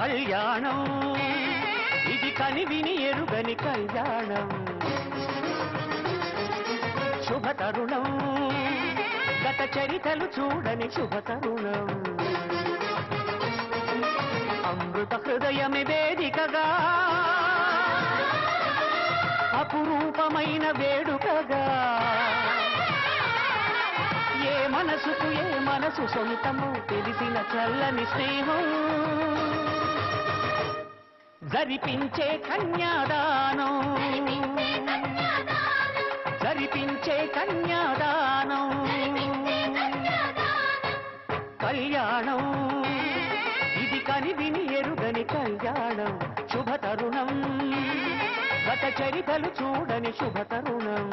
కళ్యాణం ఇది కనివిని ఎరుగని కళ్యాణం శుభతరుణం గత చరితలు చూడని శుభతరుణం అమృత హృదయమి వేదికగా అపురూపమైన వేడుకగా ఏ మనసు సొంతము తెలిసిన చల్లని స్నేహం జరిపించే కన్యాదానం జరిపించే కన్యాదానం కళ్యాణం ఇది కనివిని ఎరుగని కళ్యాణం శుభతరుణం గత చరితలు చూడని శుభతరుణం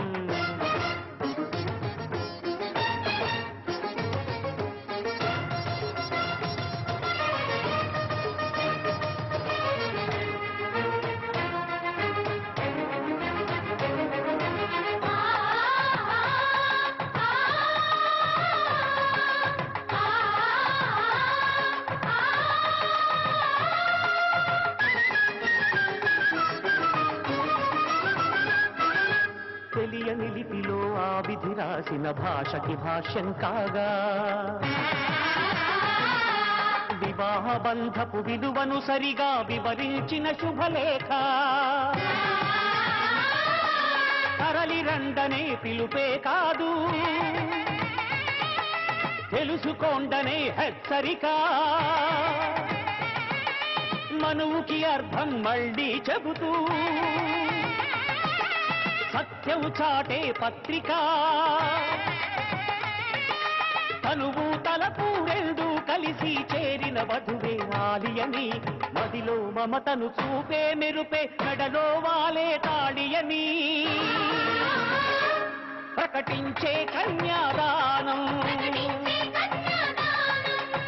తెలియని లిపిలో ఆ విధి రాసిన భాషకి భాష్యం కాగా వివాహ బంధపు విలువను సరిగా వివరించిన శుభలేఖ తరలి రండనే పిలుపే కాదు తెలుసుకోండనే హెచ్చరిక మనువుకి అర్థం మళ్ళీ చెబుతూ సత్యం చాటే పత్రిక తనువు తలపు రెండు కలిసి చేరిన వధువే ఆలియని మదిలో మమతను చూపే మెరుపే మెడలో వాలే తాళియని ప్రకటించే కన్యాదానం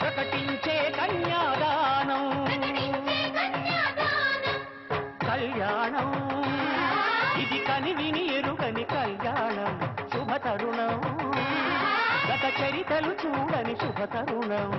ప్రకటించే కన్యాదానం కళ్యాణం ఇది కనివిని ఎరుగని కళ్యాణం శుభతరుణం గత చరితలు చూడని శుభతరుణం